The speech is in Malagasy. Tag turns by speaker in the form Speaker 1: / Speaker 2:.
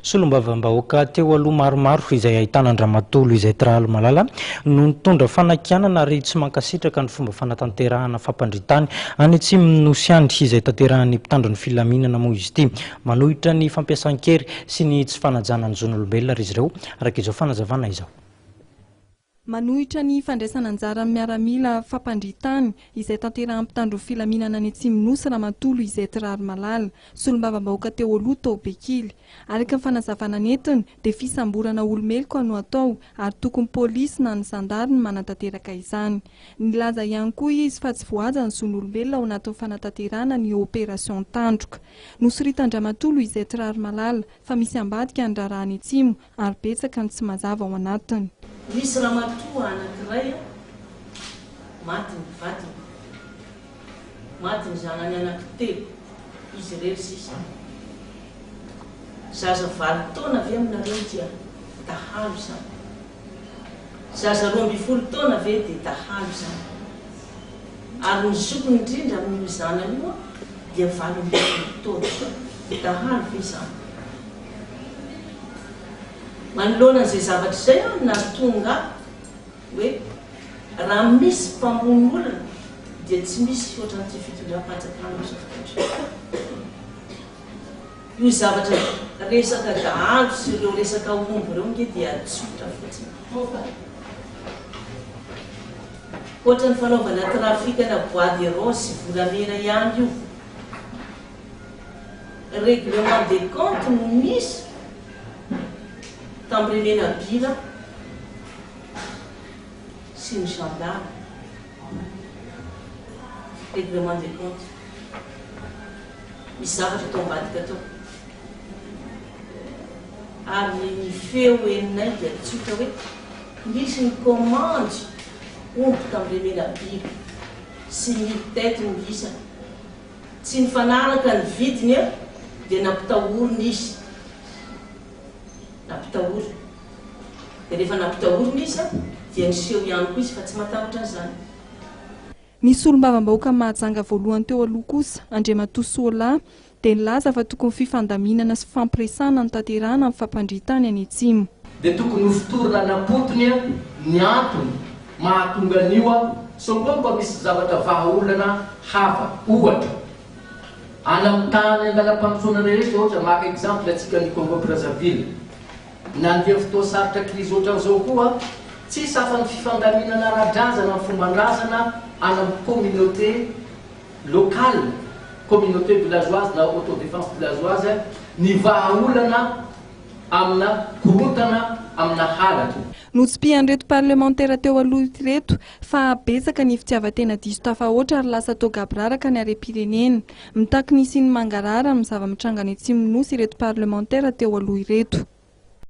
Speaker 1: Solombavambahoaka teo aloha maromaro izay ahitana Andriamatolo izay Tiraly Malala no nitondra fanakianana ary tsy mankasitraka ny fomba fanatanterahana fampandritany any Atsimo Nosy Andry izay tanterahan'ny mpitandro ny filaminana moa izy ity, manohitra ny fampiasan-kery sy ny tsy fanajana ny zon'olombelona ry izy ireo, araka izao fanazavana izao.
Speaker 2: Manohitra ny fandraisana anjara miaramila fampandritany izay tanterahan'ny mpitandro ny filaminana ny Atsimo Nosy Ramatolo izay Tiraly Malala, solombavambahoaka teo aloha tao Bekily. Araka ny fanazavana netiny dia fisamborana olomeloko no atao ary tokony pôlisy na ny zandary ny manatanteraka izany. Nilaza ihany koa izy fa tsy voaja ny zon'olombelona ao anatin'ny fanatanterahana ny opération tandroka. Nosoritandriamatolo izay Tiraly Malala fa misy ambadika ny raharaha Atsimo ary betsaka ny tsy mazava ao anatiny.
Speaker 3: Misy ramatoa anankiray maty ny vadiny, maty ny zanany anankitelo, izy irery sisa. Zaza 8 taona ve aminareo dia dahalo izany. Zaza 12 taona ve dia dahalo izany. Ary ny zokony indrindra amin'ny zanany io dia 12 taona, dahalo ve izany. Manoloana izay zavatra izay na tonga hoe raha misy mpamony olona dia tsy misy ohatran'ity fitondram-panjakana izao. Io zavatra resaka dahalo sy ireo resaka omby ireo nge dia tsotra fotsiny. Ohatran'ny fanaovana trafikana bois de rose volamena ihany io. Règlement des comptes no misy tambremena bila sy ny gendarme. Règlement des comptes misy zavatra tao ambadika tao ary ny feo eninay dia tsotra hoe misy ny commande omby tambremena bila sy 1000 tête no isany, tsy nifanaraka ny vidiny dia nampitahoriny izy. Nampitahoriny dia rehefa nampitahoriny izy dia niseho ihany koa izy fa tsy matahotra an'izany.
Speaker 2: Ny solombavambahoaka mahajanga voalohany teo aloha kosa Andriamatoa Sola dia nilaza fa tokony fifandaminana sy fampiresana ny tanterahana amin'ny fampandritany any Atsimo.
Speaker 4: Dia tokony ho fotorana napotony ny antony mahatonga an'io sombomba misy zavatra vahaolana hafa, ohatra anamitany andalam-pandrosoana rehetra, ohatra maka exemple atsika ny Congo Brazzaville. Nandeha fotoa sarotra krizy ohatran'izao koa tsisy afa-ny fifandaminana ara-drazana amin'ny fomban-drazana any amin'ny communauté locale, communauté villageoise na autodéfense villageoise, ny vahaolana amina korontana amina halatra.
Speaker 2: Notsim-pihan'ireto parlementaire teo aloha ireto fa betsaka ny fitiavan-tena diso tafahoatra ary lasa toa gabraraka ny harem-pirenena. Mitaky ny sy ny mangarara amin'ny zava-mitranga ny Atsimo Nosy ireto parlementaire teo aloha ireto.